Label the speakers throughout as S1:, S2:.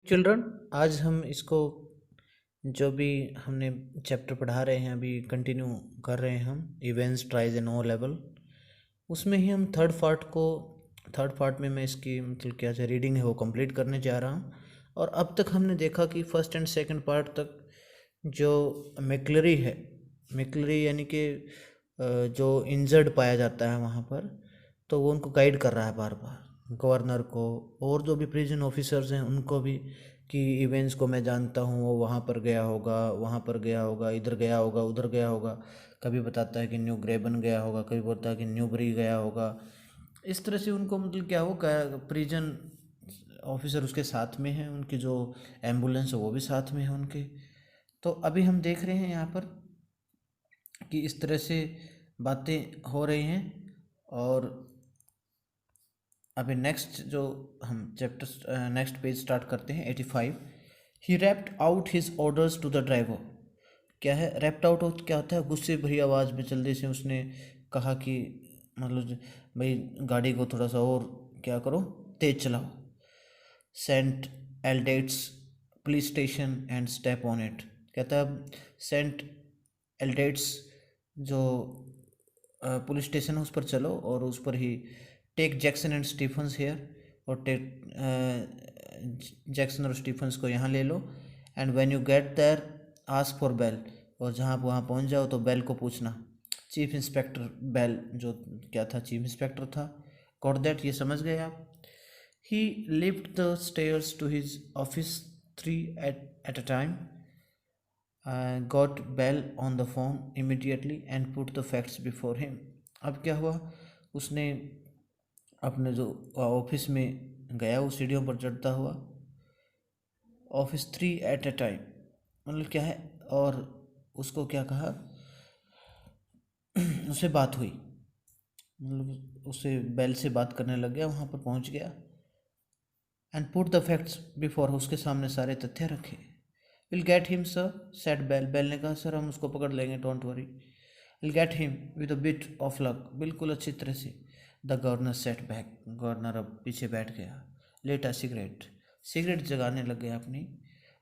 S1: Children, आज हम इसको जो भी हमने चैप्टर पढ़ा रहे हैं अभी कंटिन्यू कर रहे हैं हम events tries and O level. उसमें ही हम थर्ड पार्ट में मैं इसकी मतलब क्या रीडिंग है वो कंप्लीट करने जा रहा हूँ। और अब तक हमने देखा कि फर्स्ट एंड सेकंड पार्ट तक जो मैक्लरी है, मैक्लरी यानी कि जो इंजर्ड पाया जाता है वहाँ पर, तो वो उनको गाइड कर रहा है बार बार, गवर्नर को और जो भी प्रिजन ऑफिसर्स हैं उनको भी, कि इवेंट्स को मैं जानता हूँ, वो वहाँ पर गया होगा, वहाँ पर गया होगा, इधर गया होगा, उधर गया होगा। कभी बताता है कि न्यू ग्रेबन गया होगा, कभी बोलता है कि न्यूबरी गया होगा। इस तरह से उनको मतलब क्या होगा, प्रिजन ऑफिसर उसके साथ में है, उनकी जो एम्बुलेंस है वो भी साथ में है उनके। तो अभी हम देख रहे हैं यहाँ पर कि इस तरह से बातें हो रही हैं। और अभी नेक्स्ट जो हम चैप्टर नेक्स्ट पेज स्टार्ट करते हैं 85। He rapped out his orders to the driver. क्या है रैप्ड आउट, क्या होता है? गुस्से भरी आवाज़ में जल्दी से उसने कहा कि मतलब भाई गाड़ी को थोड़ा सा और क्या करो, तेज चलाओ। Saint Aldates police station and step on it. कहता है सेंट एल्डेट्स जो पुलिस स्टेशन है उस पर चलो और उस पर ही take Jackson and Stephens here, और टेक जैक्सन और स्टीफन्स को यहाँ ले लो। And when you get there ask for Bell, और जहाँ आप वहाँ पहुँच जाओ तो बेल को पूछना। चीफ इंस्पेक्टर बेल जो क्या था, चीफ इंस्पेक्टर था। गॉट दैट, ये समझ गए आप? He lift the stairs to his office 3 at a time, got Bell on the phone immediately and put the facts before him। अब क्या हुआ, उसने अपने जो ऑफिस में गया, उस सीढ़ियों पर चढ़ता हुआ, ऑफिस 3 at a time मतलब क्या है, और उसको क्या कहा, उससे बात हुई, मतलब उससे बेल से बात करने लग गया, वहाँ पर पहुँच गया। And put the facts before, उसके सामने सारे तथ्य रखे। Will get him sir, said Bell. Bell ने कहा सर हम उसको पकड़ लेंगे, don't worry. Will get him with a bit of luck, बिल्कुल अच्छी तरह से। The governor sat back, governor अब पीछे बैठ गया। लेट अ सिगरेट, सिगरेट जगाने लग गया अपनी।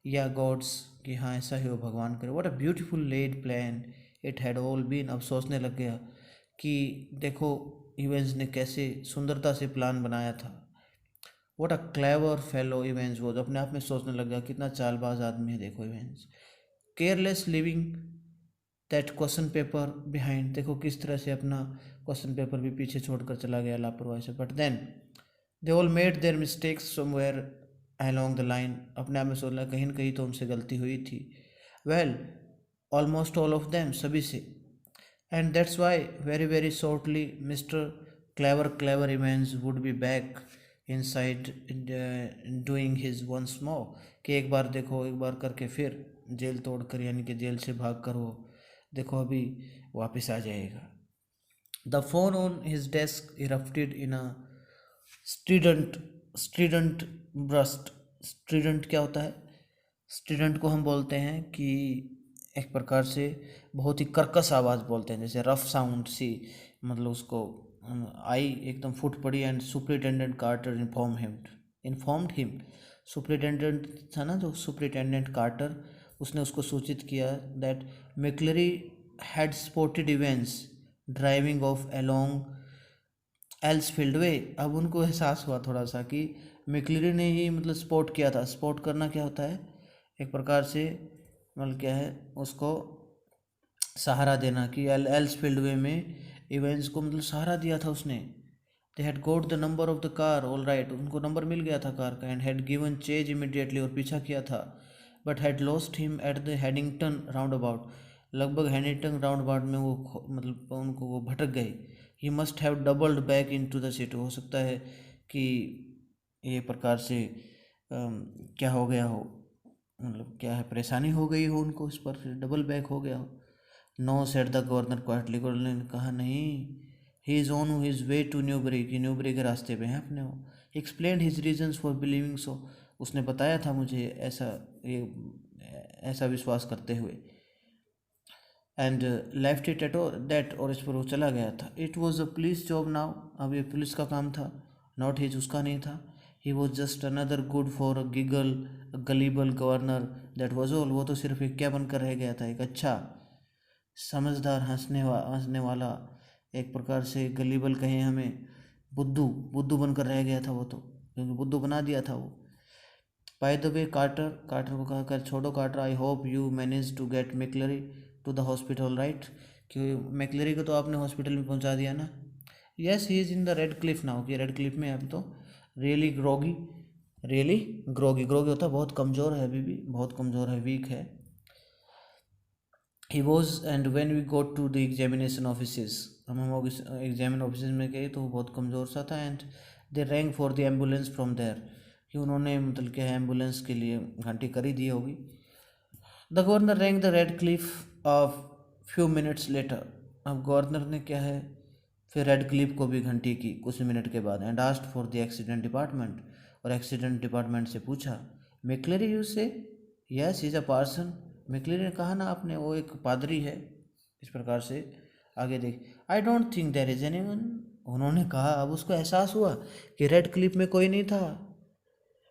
S1: या गॉड्स, कि हाँ ऐसा ही हो भगवान करे। What a beautiful laid plan it had all been. अब सोचने लग गया कि देखो इवेंस ने कैसे सुंदरता से प्लान बनाया था। What a clever fellow Evans was, अपने आप में सोचने लग गया कितना चालबाज आदमी है देखो Evans. Careless living that question paper behind, देखो किस तरह से अपना क्वेश्चन पेपर भी पीछे छोड़कर चला गया लापरवाही से। But then they all made their mistakes somewhere along the line, अपने आप में सोच रहा कहीं न कहीं तो उनसे गलती हुई थी। Well almost all of them, सभी से। And that's why very very shortly Mr clever Evans would be back inside doing his once more, कि एक बार देखो, एक बार करके फिर जेल तोड़कर, यानी कि जेल से भाग कर वो देखो अभी वापस आ जाएगा। The phone on his desk erupted in a strident strident burst. Strident क्या होता है? स्ट्रीडेंट को हम बोलते हैं कि एक प्रकार से बहुत ही कर्कश आवाज़ बोलते हैं, जैसे रफ साउंड सी, मतलब उसको आई एकदम फुट पड़ी। And superintendent Carter informed him, superintendent था ना जो सुपरिटेंडेंट कार्टर, उसने उसको सूचित किया that McClery had spotted events driving off along Elsfield Way. अब उनको एहसास हुआ थोड़ा सा कि मैक्लरी ने ही मतलब स्पॉट किया था। स्पॉट करना क्या होता है? एक प्रकार से मतलब क्या है, उसको सहारा देना, कि एल्सफील्ड वे में इवेंट्स को मतलब सहारा दिया था उसने। They had got the number of the car, all right, उनको नंबर मिल गया था कार का। And had given chase immediately, और पीछा किया था। But had lost him at the Headington roundabout, लगभग हेडिंगटन राउंड अबाउट में वो मतलब उनको वो भटक गए। He must have doubled back into the city, हो सकता है कि ये प्रकार से क्या हो गया हो, मतलब क्या है, परेशानी हो गई हो उनको, इस पर डबल बैक हो गया हो। No said the governor quietly, governor ने कहा नहीं। He is on his way to Newbury, कि न्यूबरी के रास्ते पे हैं अपने वो। Explain his reasons for believing so, उसने बताया था मुझे ऐसा, ये ऐसा विश्वास करते हुए। And left it at that, और इस पर वो चला गया था। It was a police job now, अब ये पुलिस का काम था, नॉट हिज, उसका नहीं था। He was just another good for a giggle, gullible governor, that was all. वो तो सिर्फ एक क्या बनकर रह गया था, एक अच्छा समझदार हंसने वाला, एक प्रकार से गलीबल कहें हमें, बुद्धू बुद्धू बनकर रह गया था वो तो, क्योंकि बुद्धू बना दिया था वो। By the way Carter, Carter को कहकर छोड़ो Carter, I hope you manage to get McLeery to the hospital right, कि मैक्लरी को तो आपने हॉस्पिटल में पहुंचा दिया ना। Yes he is in the red Cliff now, कि रेड क्लिफ में अब तो really groggy, really groggy, groggy होता है बहुत कमज़ोर है, अभी भी बहुत कमज़ोर है, वीक है। He was and when we got to the examination office, हम एग्जामिन ऑफिस में गए तो वो बहुत कमज़ोर सा था। And they rang for the ambulance from there, कि उन्होंने मतलब क्या है एम्बुलेंस के लिए घंटी कर ही दी होगी। The governor rank the red Cliff of few minutes later, अब गवर्नर ने क्या है फिर रेड क्लिफ को भी घंटी की कुछ मिनट के बाद। And asked for the accident department, और एक्सीडेंट डिपार्टमेंट से पूछा, मैक्लेरी यू से, यस इज़ अ पर्सन, मैक्लेरी ने कहा ना आपने वो एक पादरी है, इस प्रकार से आगे देख। I don't think there is anyone, उन्होंने कहा। अब उसको एहसास हुआ कि रेड क्लिफ में कोई नहीं था,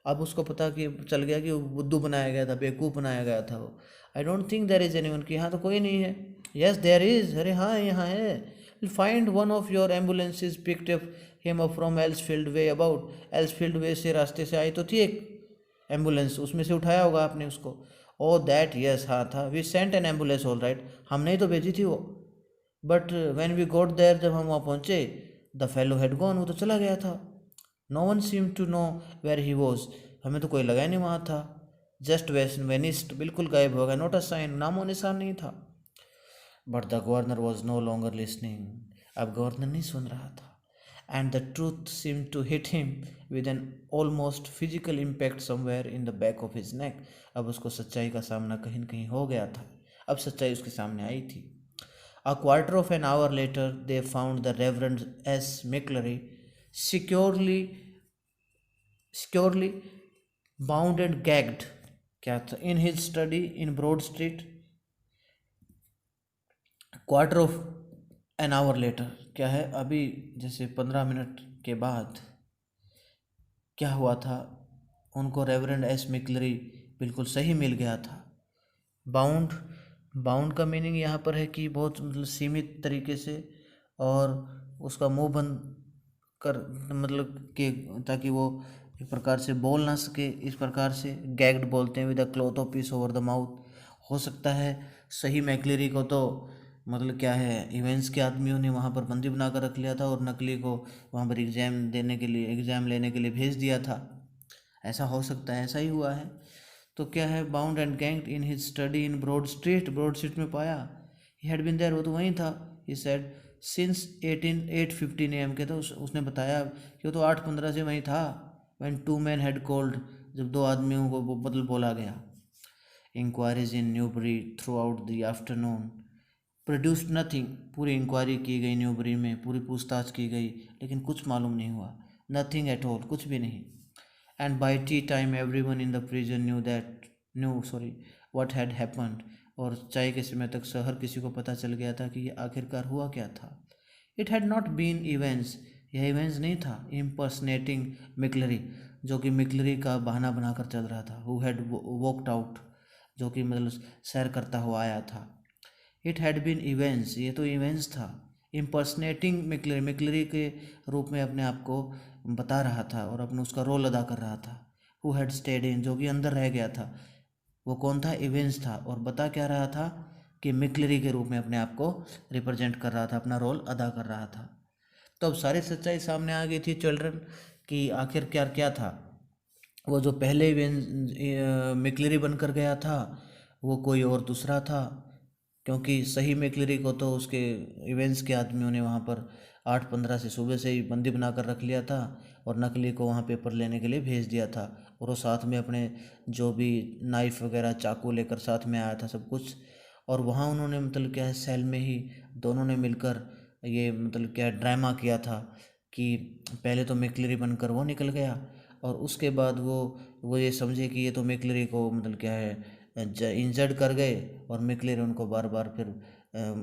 S1: अब उसको पता कि चल गया कि वो बुद्धू बनाया गया था, बेवकूफ़ बनाया गया था वो। I don't think there is anyone, कि यहाँ तो कोई नहीं है। यस देयर इज, अरे हाँ यहाँ है। Find one of your ambulances picked up him up from Elsfield way about, Elsfield way से रास्ते से आई तो थी एक एम्बुलेंस, उसमें से उठाया होगा आपने उसको। ओ दैट, यस हाँ था। We sent an ambulance all right, हमने ही तो भेजी थी वो। But when we got there, जब हम वहाँ पहुँचे, द फेलो हैड गॉन, वो तो चला गया था। No one seem to know where he was, हमें तो कोई लगा ही नहीं वहाँ था। जस्ट वेनिस्ड, बिल्कुल गायब हो गया। नोट अ साइन, नामो निशान नहीं था। But the governor was no longer listening, अब गवर्नर नहीं सुन रहा था। And the truth seem to hit him with an almost physical impact somewhere in the back of his neck, अब उसको सच्चाई का सामना कहीं न कहीं हो गया था। अब सच्चाई उसके सामने आई थी। A quarter of an hour later, they found the Reverend S. McClary securely securely bound and gagged, क्या था, in his study in Broad Street. Quarter of an hour later, क्या है अभी जैसे 15 मिनट के बाद क्या हुआ था, उनको रेवरेंड एस मिक्लरी बिल्कुल सही मिल गया था। बाउंड, बाउंड का मीनिंग यहाँ पर है कि बहुत मतलब सीमित तरीके से, और उसका मुंह बंद कर, मतलब कि ताकि वो एक प्रकार से बोल ना सके, इस प्रकार से गैग्ड बोलते हैं, with a cloth of peace over the mouth. हो सकता है सही मैक्लेरी को तो मतलब क्या है इवेंट्स के आदमियों ने वहाँ पर बंदी बना कर रख लिया था, और नकली को वहाँ पर एग्ज़ाम देने के लिए, एग्ज़ाम लेने के लिए भेज दिया था। ऐसा हो सकता है, ऐसा ही हुआ है। तो क्या है, bound and gagged in his study in Broad Street, Broad Street में पाया। ही हैड बीन देयर, वो तो वहीं था। ही सेड सिंस 8:15 AM के, तो उसने बताया कि वो तो 8:15 से वहीं था। When two men had called, जब दो आदमियों को बदल बोला गया। Inquiries in Newbury throughout the afternoon produced nothing, पूरी इंक्वायरी की गई न्यूबरी में, पूरी पूछताछ की गई, लेकिन कुछ मालूम नहीं हुआ। नथिंग एट ऑल, कुछ भी नहीं। And by T time everyone in the prison knew what had happened, और चाय के समय तक हर किसी को पता चल गया था कि ये आखिरकार हुआ क्या था। It had not been Evans, यह इवेंट्स नहीं था। इम्पर्सनेटिंग मिक्लरी, जो कि मिक्लरी का बहाना बनाकर चल रहा था। हु हैड वॉकड आउट, जो कि मतलब सैर करता हुआ आया था। इट हैड बीन इवेंट्स, ये तो इवेंट्स था। इम्पर्सनेटिंग मिक्लरी, मिक्लरी के रूप में अपने आप को बता रहा था और अपने उसका रोल अदा कर रहा था। हु हैड स्टेड इन, जो कि अंदर रह गया था, वो कौन था, इवेंट्स था। और बता क्या रहा था कि मिक्लरी के रूप में अपने आप को रिप्रेजेंट कर रहा था, अपना रोल अदा कर रहा था। तो अब सारी सच्चाई सामने आ गई थी चिल्ड्रन, कि आखिर क्या क्या था। वो जो पहले मिक्लरी बनकर गया था वो कोई और दूसरा था, क्योंकि सही मैक्लेरी को तो उसके इवेंट्स के आदमियों ने वहाँ पर 8:15 से सुबह से ही बंदी बना कर रख लिया था, और नकली को वहाँ पेपर लेने के लिए भेज दिया था। और वो साथ में अपने जो भी नाइफ वगैरह चाकू लेकर साथ में आया था सब कुछ। और वहाँ उन्होंने मतलब क्या है सेल में ही दोनों ने मिलकर ये मतलब क्या ड्रामा किया था, कि पहले तो मैक्लेरी बनकर वो निकल गया, और उसके बाद वो ये समझे कि ये तो मैक्लेरी को मतलब क्या है इंजर्ड कर गए, और मिक्लेरी उनको बार बार फिर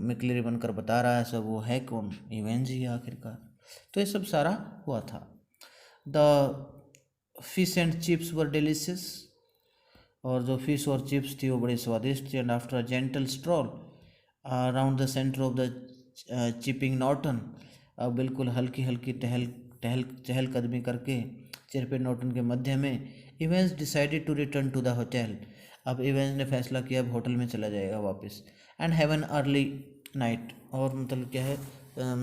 S1: मिक्लेरी बनकर बता रहा है सब वो है कौन, इवेंज ही है आखिरकार। तो ये सब सारा हुआ था। The fish and chips were delicious, और जो फिश और चिप्स थी वो बड़ी स्वादिष्ट थी। And after a gentle stroll around the centre of the chipping Norton, अब बिल्कुल हल्की हल्की टहल टहल चहलकदमी करके चिरपे नॉर्टन के मध्य में Evans decided to return to the hotel, अब इवेंस ने फैसला किया अब होटल में चला जाएगा वापस। And have an early night, और मतलब क्या है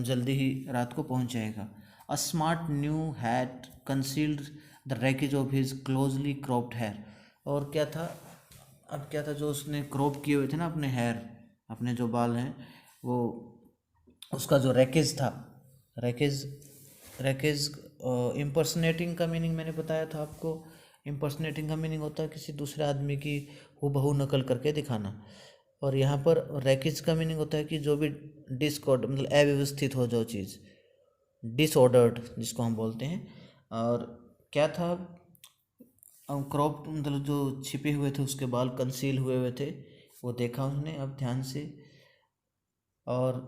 S1: जल्दी ही रात को पहुंच जाएगा। A smart new hat concealed the wreckage of his closely cropped hair, और क्या था, अब क्या था, जो उसने क्रॉप किए हुए थे ना अपने हेयर, अपने जो बाल हैं वो, उसका जो रैकेज था, रैकेज रैकेज इम्पर्सनेटिंग का मीनिंग मैंने बताया था आपको। इम्पर्सनेटिंग का मीनिंग होता है किसी दूसरे आदमी की हूबहू नकल करके दिखाना, और यहाँ पर रैकेज का मीनिंग होता है कि जो भी डिसऑर्डर मतलब अव्यवस्थित हो जो चीज़, डिसऑर्डर्ड जिसको हम बोलते हैं। और क्या था, क्रॉप मतलब जो छिपे हुए थे उसके बाल कंसील हुए हुए थे, वो देखा उसने अब ध्यान से। और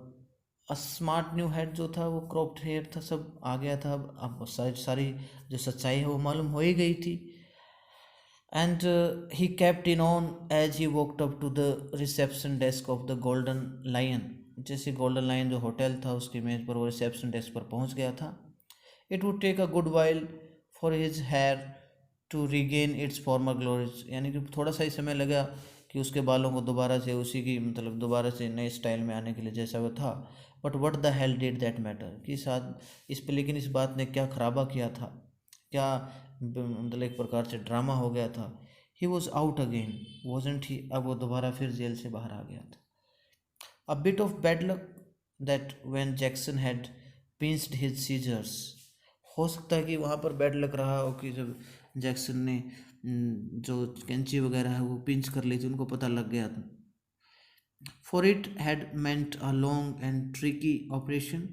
S1: स्मार्ट न्यू हेड जो था वो क्रॉप्ड हेयर था, सब आ गया था, अब सारी सारी जो सच्चाई है वो मालूम हो ही गई थी। And he kept in on as he walked up to the reception desk of the Golden Lion, जैसे गोल्डन लायन जो होटल था उसकी मेज पर वो रिसेप्शन डेस्क पर पहुंच गया था। It would take a good while for his hair to regain its former glories, यानी कि थोड़ा सा ही समय लगा कि उसके बालों को दोबारा से उसी की मतलब दोबारा से नए स्टाइल में आने के लिए जैसा वो था। But what the hell did that matter, कि साथ इस पे लेकिन इस बात ने क्या खराबा किया था, क्या मतलब एक प्रकार से ड्रामा हो गया था। He was out again wasn't he, अब वो दोबारा फिर जेल से बाहर आ गया था। A bit of bad luck that when Jackson had pinched his scissors, हो सकता है कि वहाँ पर बैड लक रहा हो कि जब जैक्सन ने जो कैंची वगैरह है वो पिंच कर ली थी, उनको पता लग गया था। For it had meant a long and tricky operation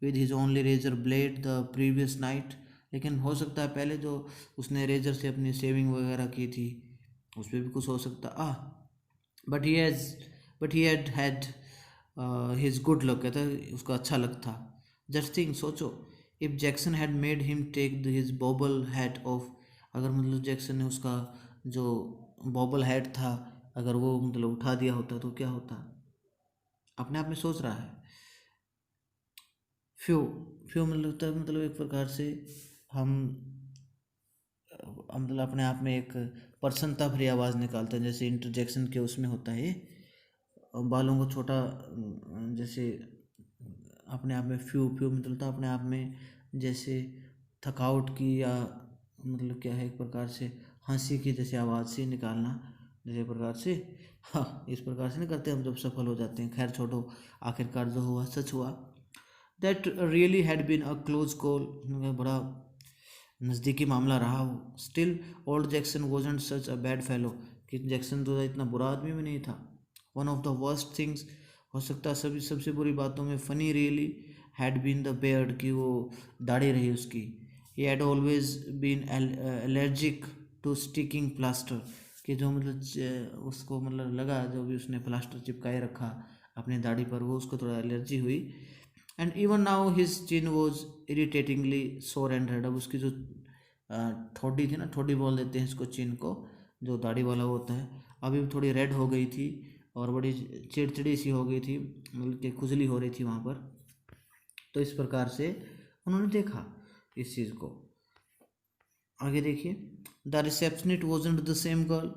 S1: with his only razor blade the previous night, लेकिन हो सकता है पहले जो उसने रेजर से अपनी सेविंग वगैरह की थी उस पर भी कुछ हो सकता but he has but he had had his good luck, कहता है उसका अच्छा लक था। जस्ट थिंक, सोचो, if Jackson had made him take his bobble hat off, अगर मतलब जैक्सन ने उसका जो बॉबल हैट था अगर वो मतलब उठा दिया होता तो क्या होता। अपने आप में सोच रहा है। फ्यू फ्यू मतलब एक प्रकार से हम मतलब अपने आप में एक प्रसन्नता भरी आवाज़ निकालते हैं, जैसे इंटरजेक्शन के उसमें होता है बालों को छोटा जैसे अपने आप में फ्यू फ्यू मतलब अपने आप में जैसे थकावट की या मतलब क्या है एक प्रकार से हंसी की जैसे आवाज़ से निकालना, जैसे प्रकार से हाँ इस प्रकार से नहीं करते हम जब सफल हो जाते हैं। खैर छोड़ो, आखिरकार जो हुआ सच हुआ। That really had been a close call, बड़ा नज़दीकी मामला रहा हो। Still old Jackson wasn't such a bad fellow, कि जैक्सन तो इतना बुरा आदमी भी नहीं था। One of the worst things, हो सकता है सभी सबसे बुरी बातों में funny really had been the beard, कि वो दाढ़ी रही उसकी। He had always been allergic to sticking plaster, कि जो मतलब उसको मतलब लगा जो भी उसने प्लास्टर चिपकाए रखा अपनी दाढ़ी पर वो उसको थोड़ा एलर्जी हुई। And even now his chin was irritatingly sore and red, अब उसकी जो ठोडी थी ना, ठोडी बोल देते हैं इसको चिन को, जो दाढ़ी वाला होता है, अभी भी थोड़ी रेड हो गई थी और बड़ी चिड़चिड़ी सी हो गई थी, मतलब कि खुजली हो रही थी वहाँ पर। तो इस प्रकार से उन्होंने देखा इस चीज़ को। आगे देखिए, the receptionist wasn't the same girl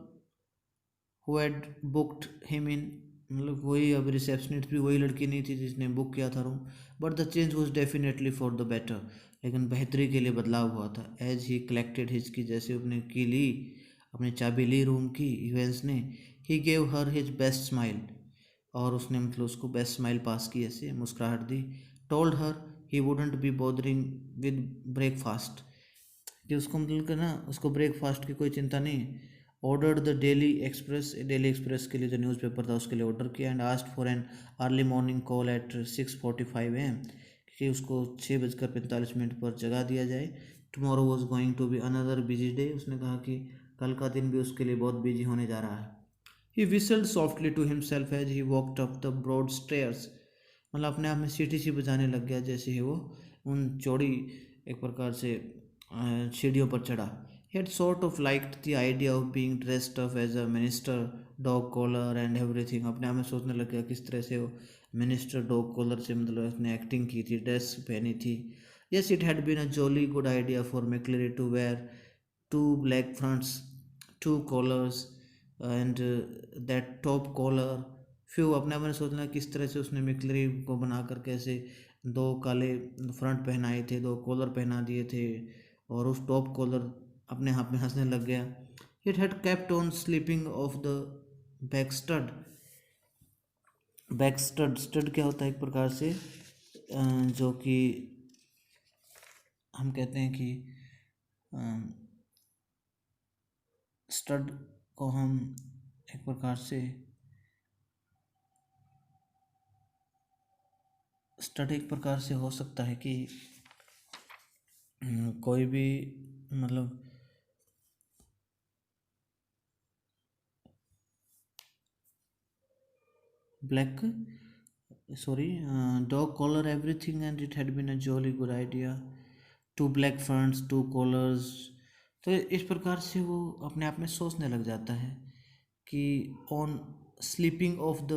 S1: who had booked him in, मतलब वही अब रिसेप्शनिस्ट भी वही लड़की नहीं थी जिसने बुक किया था room. But the change was definitely for the better, लेकिन बेहतरी के लिए बदलाव हुआ था। एज ही कलेक्टेड हिज की, जैसे अपने की ली अपनी चाबी ली रूम की इवेंट्स ने, he gave her his best smile, और उसने मतलब उसको बेस्ट स्माइल पास की, ऐसे मुस्कुराहट दी। Told her he wouldn't be bothering with breakfast, कि उसको मतलब कि ना उसको ब्रेकफास्ट की कोई चिंता नहीं। ऑर्डर्ड द डेली एक्सप्रेस के लिए जो न्यूज़पेपर था उसके लिए ऑर्डर किया। And asked for an early morning call at 6:45 AM, कि उसको 6:45 पर जगा दिया जाए। Tomorrow was going to be another busy day, उसने कहा कि कल का दिन भी उसके लिए बहुत बिजी होने जा रहा है। He whistled softly to himself as he walked up the broad stairs, मतलब अपने आप में सीटी सी बजाने लग गया जैसे ही वो उन चौड़ी एक प्रकार से सीढ़ियों पर चढ़ा। He had sort of liked the idea of being dressed up as a minister, dog collar and everything. अपने आप में सोचने लग गया किस तरह से वो मिनिस्टर डॉग कॉलर से मतलब उसने एक्टिंग की थी, ड्रेस पहनी थी. Yes, it had been a jolly good idea for McCleary to wear two black fronts, two collars and that top collar. फिर अपने आप में सोचना किस तरह से उसने मिक्लरी को बना कर कैसे दो काले फ्रंट पहनाए थे, दो कॉलर पहना दिए थे और उस टॉप कॉलर अपने आप में हंसने लग गया. It had kept on sleeping of the back stud. Back stud, stud क्या होता है एक प्रकार से जो कि हम कहते हैं कि स्टड को हम एक प्रकार से स्टड एक प्रकार से हो सकता है कि कोई भी मतलब black dog collar everything and it had been a jolly good idea. Two black fronts, two collars. तो इस प्रकार से वो अपने आप में सोचने लग जाता है कि on sleeping of the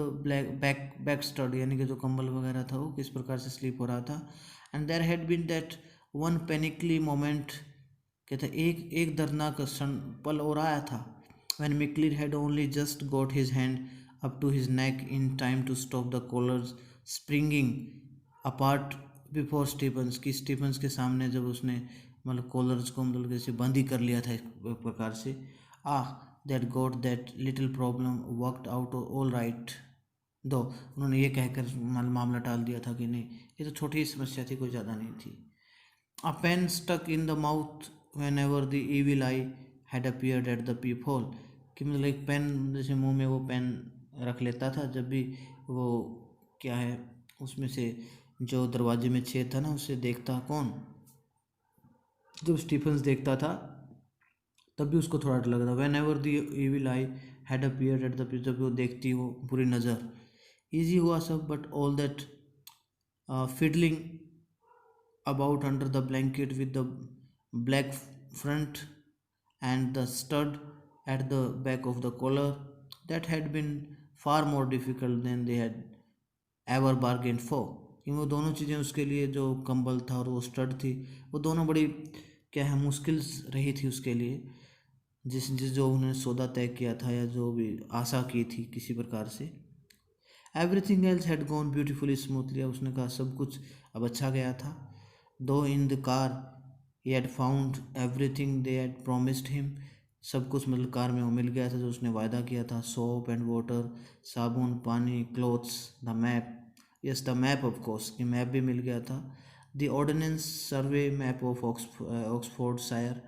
S1: back stud, यानी कि जो कंबल वगैरह था वो किस प्रकार से स्लीप हो रहा था. And there had been that one panicky moment, कहते एक दर्दनाक पल और आया था. when McLeod had only just got his hand up to his neck in time to stop the collars springing apart before Stephens, कि स्टीफन्स के सामने जब उसने मतलब कॉलर्स को मतलब जैसे बंद ही कर लिया था एक प्रकार से. That got that little problem worked out all right. दो उन्होंने ये कहकर मामला टाल दिया था कि नहीं ये तो छोटी ही समस्या थी, कोई ज़्यादा नहीं थी. A pen stuck in the mouth whenever the evil eye had appeared at the peephole, कि मतलब एक पेन जैसे मुंह में वो पेन रख लेता था जब भी वो क्या है उसमें से जो दरवाजे में छेद था ना उससे देखता. कौन? जब स्टीफन्स देखता था तब भी उसको थोड़ा डर लगता. When ever the evil I had appeared at the, जब वो देखती वो बुरी नज़र. ईजी हुआ सब, but all that fiddling about under the blanket with the black front and the stud at the back of the collar, that had been far more difficult than they had ever bargained for. क्योंकि वो दोनों चीज़ें उसके लिए, जो कंबल था और वो स्टड थी, वो दोनों बड़ी क्या है मुश्किल रही थी उसके लिए, जिस जिस जो उन्होंने सौदा तय किया था या जो भी आशा की थी किसी प्रकार से. Everything else had gone beautifully smoothly. अब उसने कहा सब कुछ अब अच्छा गया था. Though in the car he had found everything they had promised him, सब कुछ मतलब कार में वो मिल गया था जो उसने वायदा किया था. सोप एंड वाटर, साबुन, पानी, clothes, the map. Yes, the map of course, कि मैप भी मिल गया था. The ordnance survey map of Oxfordshire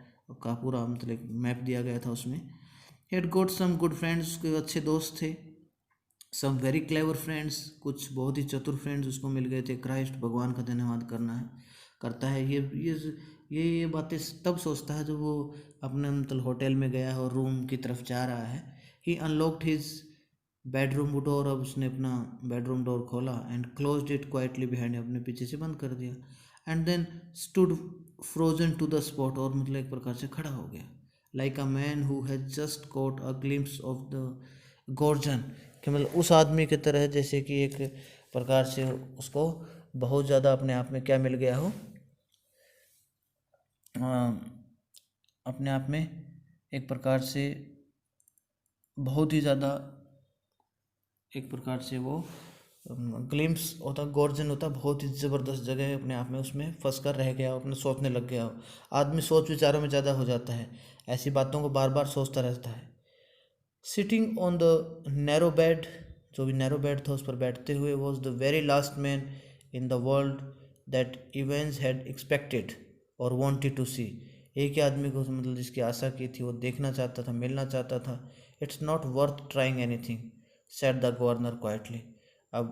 S1: का पूरा मतलब मैप दिया गया था उसमें. he had got some good friends, उसके अच्छे दोस्त थे. सम वेरी क्लेवर फ्रेंड्स, कुछ बहुत ही चतुर फ्रेंड्स उसको मिल गए थे. क्राइस्ट, भगवान का धन्यवाद करता है. ये बातें तब सोचता है जब वो अपने मतलब होटल में गया है और रूम की तरफ जा रहा है. He unlocked his bedroom door. अब उसने अपना बेडरूम डोर खोला and closed it quietly behind, अपने पीछे से बंद कर दिया. And then stood frozen to the spot, और मतलब एक प्रकार से खड़ा हो गया. Like a man who has just caught a glimpse of the Gorgon, कि मतलब उस आदमी की तरह जैसे कि एक प्रकार से उसको बहुत ज़्यादा अपने आप में क्या मिल गया हो, अपने आप में एक प्रकार से बहुत ही ज़्यादा एक प्रकार से वो ग्लिम्स होता, गॉर्जन होता, बहुत ही ज़बरदस्त जगह अपने आप में उसमें फंस कर रह गया, अपने सोचने लग गया. आदमी सोच विचारों में ज़्यादा हो जाता है, ऐसी बातों को बार बार सोचता रहता है. Sitting on the narrow bed, जो भी नैरो बेड था उस पर बैठते हुए, was the very last man in the world that events had expected और वांटेड टू सी. एक ही आदमी को मतलब जिसकी आशा की थी, वो देखना चाहता था, मिलना चाहता था. It's not worth trying anything, said the governor quietly. अब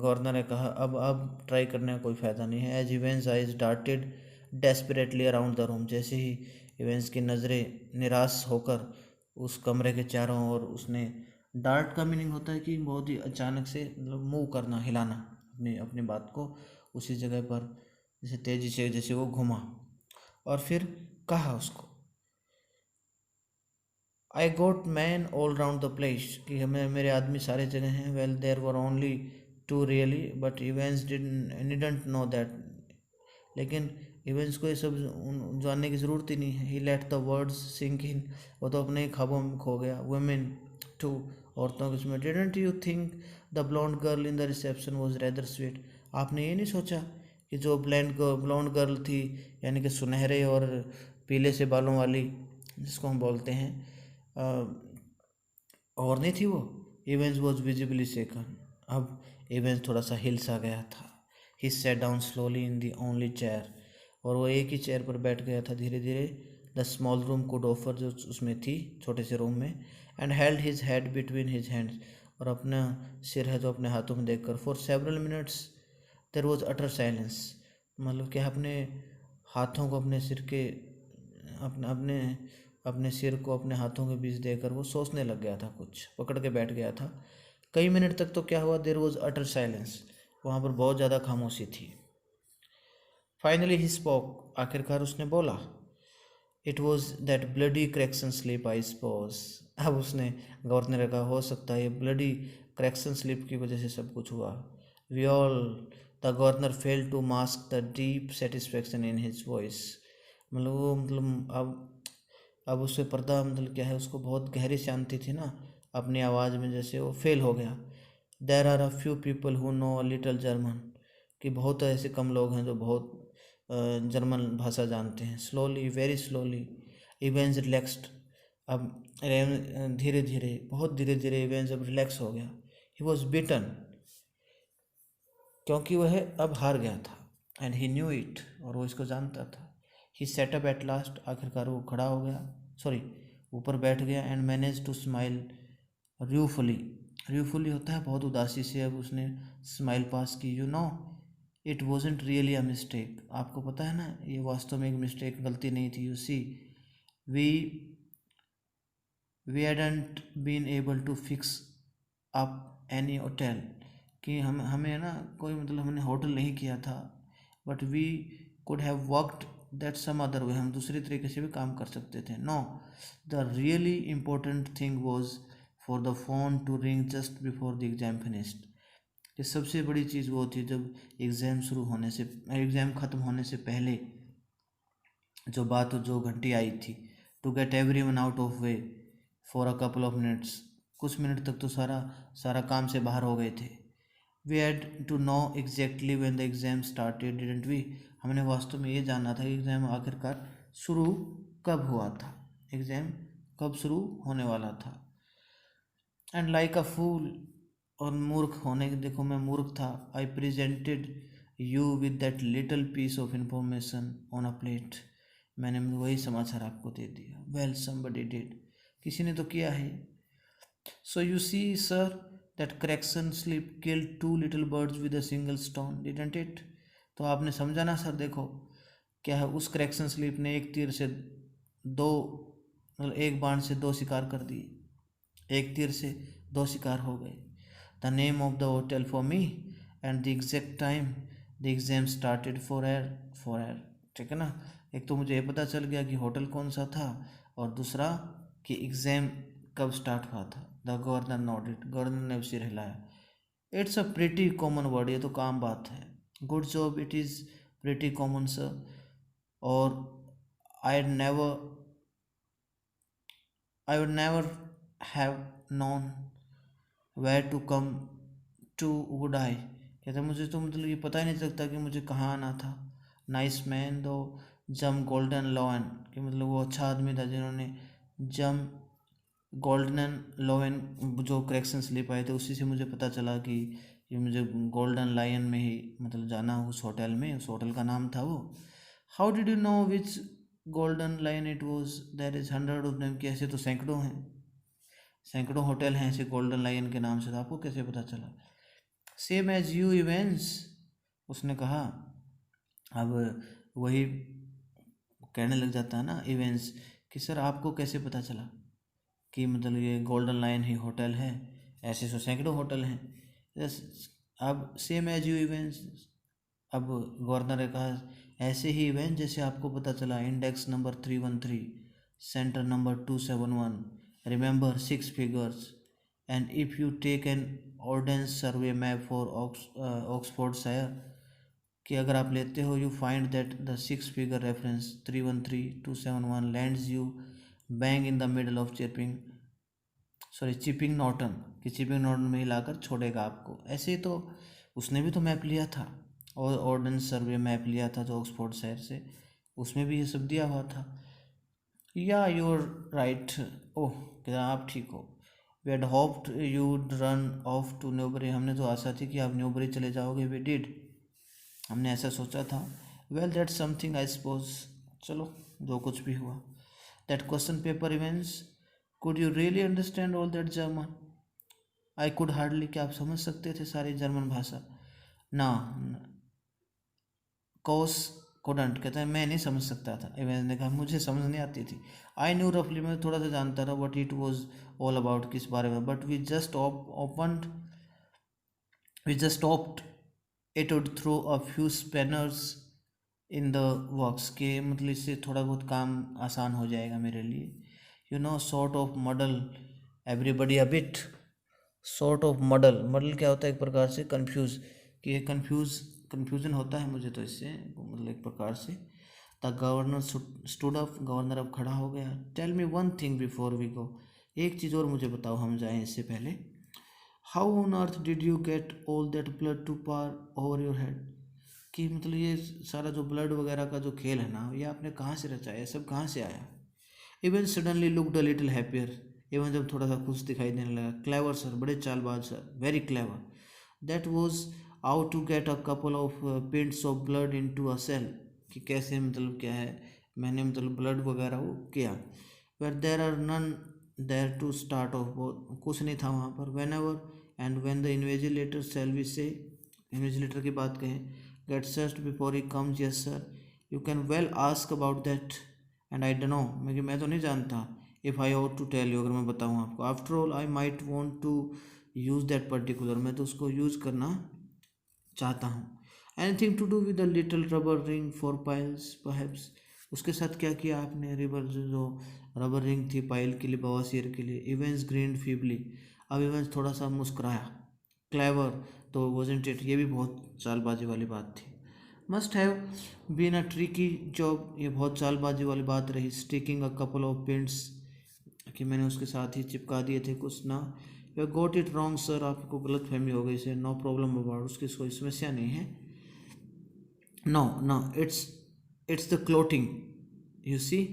S1: गवर्नर ने कहा अब ट्राई करने का कोई फ़ायदा नहीं है. As Evans' eyes darted desperately around the room, जैसे ही इवेंट्स की नज़रें निराश होकर उस कमरे के चारों ओर, उसने डार्ट का मीनिंग होता है कि बहुत ही अचानक से मतलब मूव करना, हिलाना अपनी बात को उसी जगह पर जैसे तेज़ी से जैसे वो घुमा. और फिर कहा उसको, I got men all round the place, कि हमें मेरे आदमी सारे जगह हैं. Well there were only two really, but Evans didn't know that. लेकिन इवेंट्स को ये सब जानने की ज़रूरत ही नहीं है. He let the words sink in, वो तो अपने ही ख्वाबों में खो गया. वुमेन टू, औरतों के उसमें. Didn't you think the blonde girl in the reception was rather sweet. आपने ये नहीं सोचा कि जो ब्लॉन्ड गर्ल थी, यानी कि सुनहरे और पीले से बालों वाली, जिसको हम बोलते हैं, और नहीं थी वो. इवेंस वॉज विजिबली शेकन. अब इवेंस थोड़ा सा हिल सा गया था. He sat down slowly in the only chair, और वो एक ही चेयर पर बैठ गया था धीरे धीरे. The small room could offer, जो उसमें थी छोटे से रूम में. And held his head between his hands, और अपना सिर है जो अपने हाथों में देखकर. For several minutes there was utter silence. मतलब कि अपने हाथों को अपने सिर के अपने अपने अपने सिर को अपने हाथों के बीच देकर वो सोचने लग गया था, कुछ पकड़ के बैठ गया था. कई मिनट तक तो क्या हुआ, देर वॉज अटर साइलेंस, वहाँ पर बहुत ज़्यादा खामोशी थी. फाइनली ही स्पोक, आखिरकार उसने बोला. It was that bloody Craxton sleep I suppose. अब उसने गवर्नर ने कहा, हो सकता है ये ब्लडी क्रैक्सन स्लीप की वजह से सब कुछ हुआ. We all, the governor fail to mask the deep satisfaction in his voice. मतलब वो, मतलब अब उससे पर्दा, मतलब क्या है, उसको बहुत गहरी शांति थी ना अपनी आवाज़ में, जैसे वो फेल हो गया. There are a few people who know a little German, कि बहुत ऐसे कम लोग हैं जो बहुत जर्मन भाषा जानते हैं. Slowly, very slowly, Evans relaxed. अब धीरे धीरे, बहुत धीरे धीरे इवेंस अब रिलैक्स हो गया. ही वॉज बिटन, क्योंकि वह अब हार गया था. एंड ही न्यू इट, और वो इसको जानता था. He sat up at last, आखिरकार वो खड़ा हो गया, सॉरी ऊपर बैठ गया. And manage to smile ruefully. Ruefully होता है बहुत उदासी से. अब उसने स्माइल पास की. You know it wasn't really a mistake. आपको पता है ना, ये वास्तव में एक मिस्टेक, गलती नहीं थी. You see, we we hadn't been able to fix up any hotel, कि हमें ना कोई, मतलब हमने होटल नहीं किया था. But we could have worked that some other way, हम दूसरे तरीके से भी काम कर सकते थे. No, the really important thing was for the phone to ring just before the exam finished. ये सबसे बड़ी चीज़ वो थी जब एग्ज़ाम शुरू होने से, एग्ज़ाम ख़त्म होने से पहले जो बात, जो घंटी आई थी. To get everyone out of way for a couple of minutes. कुछ मिनट तक तो सारा सारा काम से बाहर हो गए थे. We had to know exactly when the exam started didn't we. हमने वास्तव में ये जानना था कि एग्ज़ाम आखिरकार शुरू कब हुआ था, एग्ज़ाम कब शुरू होने वाला था. एंड लाइक अ फूल, और मूर्ख होने के, देखो मैं मूर्ख था. I presented you with that little piece of information on a plate. मैंने वही समाचार आपको दे दिया. वेल समबडी डिड, किसी ने तो किया है. So you see sir that correction slip killed two little birds with a single stone didn't it. तो आपने समझा ना सर, देखो क्या है, उस करेक्शन स्लिप ने एक तीर से दो, मतलब एक बाण से दो शिकार कर दिए. एक तीर से दो शिकार हो गए. The name of the hotel for me and the exact time the exam started for air. ठीक है ना, एक तो मुझे ये पता चल गया कि होटल कौन सा था, और दूसरा कि एग्ज़ाम कब स्टार्ट हुआ था. द गवर्नर नोडेड, गवर्नर ने सिर हिलाया. It's a pretty common word, ये तो काम बात है. Good job, it is pretty common sir. और I never I would never have known where to come to would I. कहते मुझे तो, मतलब ये पता ही नहीं चलता कि मुझे कहाँ आना था. नाइस मैन दो जम गोल्डन लॉन, कि मतलब वो अच्छा आदमी था जिन्होंने जम गोल्डन लॉन, जो करेक्शन स्लिप आए थे उसी से मुझे पता चला कि ये मुझे गोल्डन लायन में ही, मतलब जाना उस होटल में, उस होटल का नाम था वो. How did you know which golden line it was, there is hundred of them. कि ऐसे तो सैकड़ों हैं, सैकड़ों होटल हैं ऐसे गोल्डन लायन के नाम से, तो आपको कैसे पता चला. सेम एज यू इवेंट्स, उसने कहा. अब वही कहने लग जाता है ना इवेंट्स, कि सर आपको कैसे पता चला कि मतलब ये गोल्डन लायन ही होटल है, ऐसे तो सैकड़ों होटल हैं. अब सेम एज यू इवेंट्स, अब गवर्नर ने कहा ऐसे ही इवेंट जैसे आपको पता चला. Index number 313, centre number 271, Remember 6 figures. And if you take an ordnance survey map for Oxfordshire, कि अगर आप लेते हो, you find that the 6 figure reference 313271 lands you bang in the middle of chipping Norton, कि chipping Norton में ही लाकर छोड़ेगा आपको। ऐसे ही तो उसने भी तो मैप लिया था, और ऑर्डिनेंस सर्वे मैप लिया था जो ऑक्सफोर्ड शहर से, उसमें भी ये सब दिया हुआ था। या यूर राइट, ओह क्या आप ठीक हो। We had hoped you'd run off to Newbury, हमने तो आशा थी कि आप न्यूबरी चले जाओगे। वी डिड, हमने ऐसा सोचा था। Well that's something I suppose, चलो जो कुछ भी हुआ। That question paper events, could you really understand all that German? I could hardly, क्या आप समझ सकते थे सारी जर्मन भाषा? ना, कोस कोडंट, कहता है मैं नहीं समझ सकता था। इवेंस ने कहा मुझे समझ नहीं आती थी। आई न्यू रफली, मैं थोड़ा सा जानता था what it was all about, किस बारे में। But we just hoped it would throw a few spanners in the works, के मतलब इससे थोड़ा बहुत काम आसान हो जाएगा मेरे लिए। You know sort of model everybody a bit. Sort of model, model क्या होता है? एक प्रकार से कन्फ्यूज़, कि ये कन्फ्यूज़न होता है मुझे तो इससे, मतलब एक प्रकार से। The governor stood up, governor अब खड़ा हो गया। Tell me one thing before we go, एक चीज़ और मुझे बताओ हम जाएं इससे पहले। How on earth did you get all that blood to pour over your head, कि मतलब ये सारा जो ब्लड वगैरह का जो खेल है ना, ये आपने कहाँ से रचा है, सब कहाँ से आया? Even suddenly looked a little happier, even जब थोड़ा सा खुश दिखाई देने लगा। क्लेवर सर, बड़े चालबाज sir, very clever. That was how to get a couple of pints of blood into a cell, कि कैसे मतलब क्या है, मैंने मतलब ब्लड वगैरह वो किया। Where there are none there to start off, कुछ नहीं था वहाँ पर। Whenever and when the invigilator cell we say, invigilator की बात कहें, get search before he comes, yes sir you can well ask about that and I don't know, मैं तो नहीं जानता। If I ought to tell you, अगर मैं बताऊँ आपको। After all I might want to use that particular, मैं तो उसको यूज़ करना चाहता हूँ। Anything to do with the little rubber ring for piles perhaps, उसके साथ क्या किया आपने? रिबर जो रबर रिंग थी पाइल के लिए, बवासीर के लिए। इवेंस ग्रीन फीबली, अब इवेंस थोड़ा सा मुस्कुराया। क्लेवर, तो वॉजंट इट, ये भी बहुत चालबाजी वाली बात थी। Must have been a tricky job, ये बहुत चालबाजी वाली बात रही। Sticking a couple of pints, कि मैंने उसके साथ ही चिपका दिए थे कुछ ना। You got it wrong sir, आपको गलत फहमी हो गई से। नो प्रॉब्लम अबाउट, उसकी कोई समस्या नहीं है। No no, it's the clotting, you see.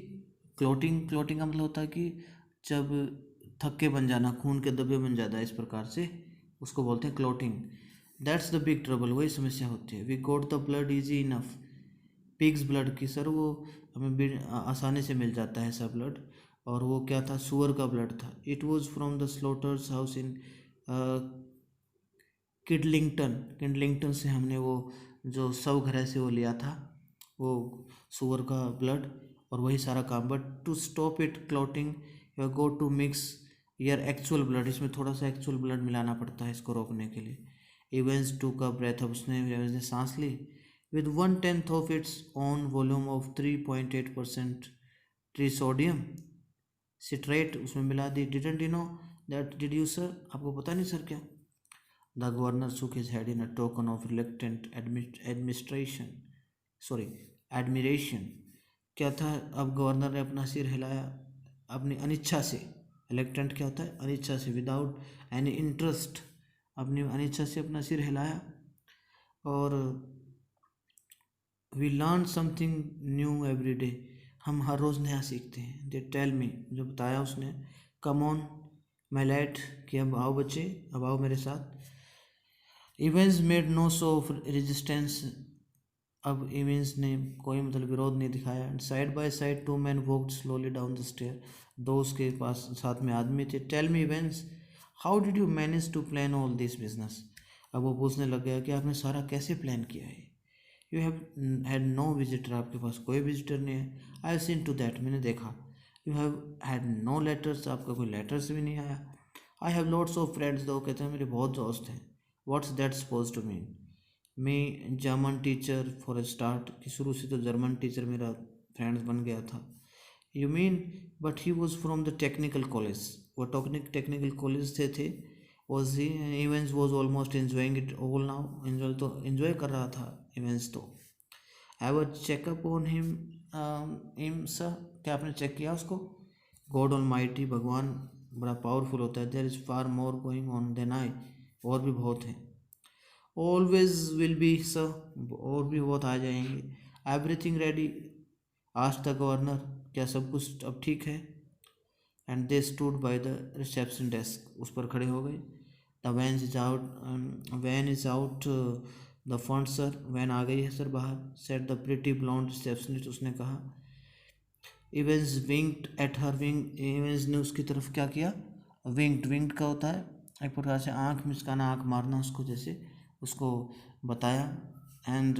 S1: Clotting का मतलब होता है कि जब थक्के बन जाना, खून के धब्बे बन जाता है, इस प्रकार से उसको बोलते हैं clotting. That's the big trouble, वही समस्या होती है। We got the blood easy enough, pig's blood की सर, वो हमें आसानी से मिल जाता है ऐसा ब्लड। और वो क्या था? सुअर का ब्लड था। It was from the slaughters house in Kidlington से हमने वो जो सब घर से वो लिया था, वो सुअर का ब्लड, और वही सारा काम। But to stop it clotting you go to mix your actual blood, इसमें थोड़ा सा एक्चुअल ब्लड मिलाना पड़ता है इसको रोकने के लिए। इवेंस टू का ब्रेथ, अब उसने सांस ली। with 1/10 of its own volume of 3.8% trisodium citrate उसमें मिला दी। Didn't you know that, did you sir, आपको पता नहीं सर क्या? The governor shook his head in a token of reluctant administration, sorry admiration. क्या था? अब गवर्नर ने अपना सिर हिलाया अपनी अनिच्छा से। रिलक्टेंट क्या होता है? अनिच्छा से, विदाउट एनी इंटरेस्ट, अपनी अनिच्छा से अपना सिर हिलाया। और we learn something new every day, हम हर रोज़ नया सीखते हैं। दे टेल मी, जो बताया उसने। कम ऑन माई लैड, कि अब आओ बच्चे, अब आओ मेरे साथ। Evans made no show of resistance, अब इवेंस ने कोई मतलब विरोध नहीं दिखाया। And side by side two men walked slowly down the stair, दो उसके पास साथ में आदमी थे। Tell me Evans, how did you manage to plan all this business, अब वो पूछने लग गया कि आपने सारा कैसे प्लान किया है। You have had no visitor, आपके पास कोई विजिटर नहीं है। I have seen to that, मैंने देखा। You have had no letters, आपका कोई लेटर्स भी नहीं आया। I have lots of friends, दो कहते हैं मेरे बहुत दोस्त हैं। What's that suppose to mean? Me German teacher for a start, कि शुरू से तो जर्मन टीचर मेरा फ्रेंड्स बन गया था। You mean but he was from the technical college, वो टेक्निकल कॉलेज से थे। Was he events was almost enjoying it all now, enjoy कर रहा था इवेंट्स। तो have a checkup on him sir, क्या आपने चेक किया उसको? गॉड ऑलमाइटी, भगवान बड़ा पावरफुल होता है। There is far more going on than I, और भी बहुत हैं। ऑलवेज विल बी सर, और भी बहुत आ जाएंगे। Everything ready, asked the governor, क्या सब कुछ अब ठीक है? And they stood by the reception desk, उस पर खड़े हो गए। The van is out the front sir, van आ गई है सर बाहर। Said the pretty blonde receptionist, उसने कहा। Evans winked at her, Evans ने उसकी तरफ क्या किया? विंक्ड का होता है एक प्रकार से आँख मिचकाना, आँख मारना उसको, जैसे उसको बताया। And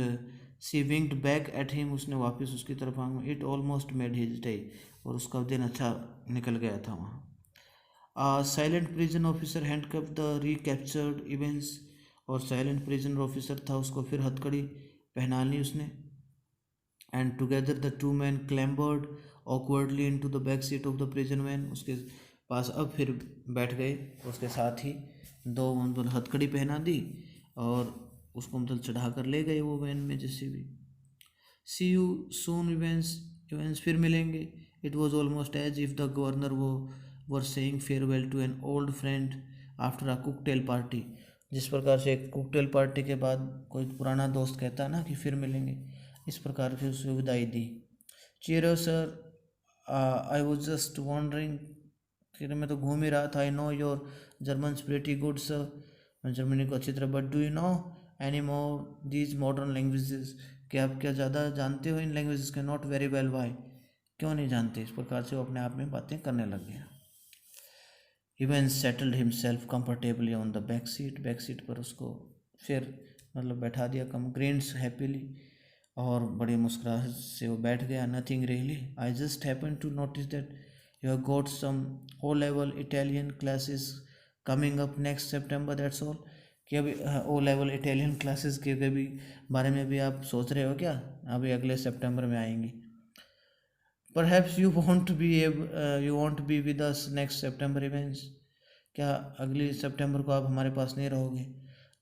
S1: she winked back at him, उसने वापस उसकी तरफ आँख। It almost made his day, और उसका दिन अच्छा निकल गया था वहाँ। Silent prison officer handcuffed the recaptured Evans, और साइलेंट प्रिजन ऑफिसर था, उसको फिर हथकड़ी पहना ली उसने। And together the two men clambered awkwardly into the back seat of the prison van, उसके पास अब फिर बैठ गए। उसके साथ ही दो मतलब हथकड़ी पहना दी और उसको मतलब चढ़ा कर ले गए वो वैन में, जैसे भी। सी यू सून इवेंट्स, फिर मिलेंगे। It was almost as if the governor वो were saying farewell to an old friend after a cocktail party, जिस प्रकार से एक कुकटेल पार्टी के बाद कोई पुराना दोस्त कहता है ना कि फिर मिलेंगे, इस प्रकार से उसे विदाई दी। Cheer sir, I was just wondering, फिर मैं तो घूम ही रहा था। I know your German pretty good sir, मैं जर्मनी को अच्छी तरह। But do you know any more these modern languages, क्या आप क्या ज़्यादा जानते हो इन लैंग्वेजेस के? नॉट वेरी वेल, वाई, क्यों नहीं जानते? इस प्रकार से वो अपने आप में बातें करने लग गया। Evans settled himself comfortably on the back seat पर उसको फिर मतलब बैठा दिया कम ग्रेन्स हैप्पीली, और बड़ी मुस्कुराहट से वो बैठ गया। Nothing really, I just happen to notice that you have got some O level Italian classes coming up next September, that's all. कि अभी ओ लेवल इटालियन क्लासेस के भी बारे में भी आप सोच रहे हो क्या? अभी अगले सितंबर में आएंगी। Perhaps you won't be with us next September Evans, क्या अगली सितंबर को आप हमारे पास नहीं रहोगे?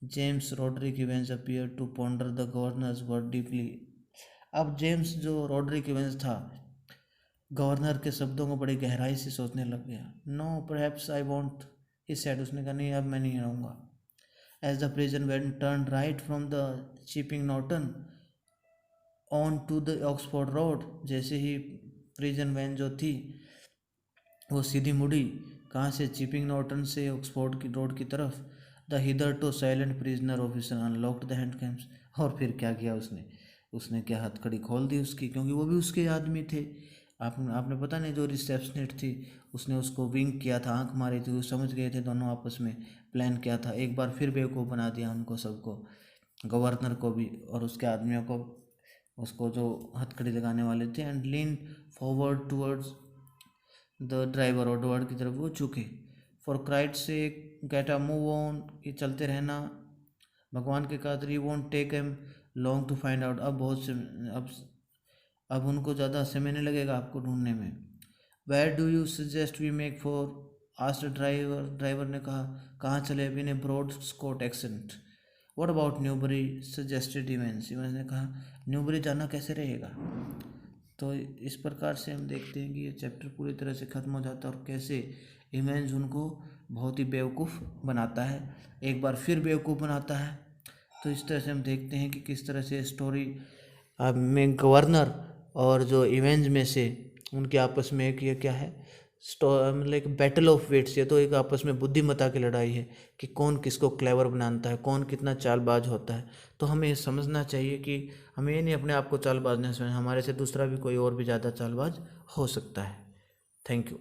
S1: James Roderick Evans appear to ponder the governor's word deeply. अब जेम्स जो रोड्रिक इवेंट्स था, गवर्नर के शब्दों को बड़ी गहराई से सोचने लग गया। नो परहैप्स आई वॉन्ट, इस साइड उसने कहा नहीं, अब मैं नहीं रहूँगा। As the prison van turn right from the chipping Norton on to the Oxford road, जैसे ही प्रिजन वैन जो थी वो सीधी मुड़ी, कहाँ से? चिपिंग नॉटन से ऑक्सफोर्ड की रोड की तरफ। The hitherto silent prisoner officer unlocked the hand cams, और फिर क्या किया उसने क्या हथकड़ी खोल दी उसकी, क्योंकि वो भी उसके आदमी थे। आपने पता नहीं, जो रिसेप्शनिस्ट थी उसने उसको विंक किया था, आंख मारी थी, वो समझ गए थे दोनों आपस में प्लान किया था। एक बार फिर बेवकूफ़ बना दिया उनको सबको, गवर्नर को भी और उसके आदमियों को, उसको जो हथकड़ी लगाने वाले थे। And lean forward towards the driver, और ड्राइवर की तरफ वो झुके। फॉर क्राइट से गेट अ मूव ऑन, ये चलते रहना, भगवान के Kader. You want take M long to find out, अब बहुत से अब उनको ज़्यादा समय नहीं लगेगा आपको ढूंढने में। Where do you suggest we make for, asked driver ने कहा, कहाँ चले अभी ने broad Scot accent. What about Newbury suggested Evans ने कहा, न्यूबरी जाना कैसे रहेगा? तो इस प्रकार से हम देखते हैं कि ये चैप्टर पूरी तरह से ख़त्म हो जाता है, और कैसे इवेंट्स उनको बहुत ही बेवकूफ़ बनाता है, एक बार फिर बेवकूफ़ बनाता है। तो इस तरह से हम देखते हैं कि किस तरह से स्टोरी में गवर्नर और जो इवेंट्स में से उनके आपस में एक ये क्या है, मतलब एक बैटल ऑफ वेट्स। ये तो एक आपस में बुद्धिमत्ता की लड़ाई है कि कौन किसको क्लेवर बनाता है, कौन कितना चालबाज होता है। तो हमें समझना चाहिए कि हमें ये नहीं अपने आप को चालबाज नहीं समझना, हमारे से दूसरा भी कोई और भी ज़्यादा चालबाज हो सकता है। Thank you.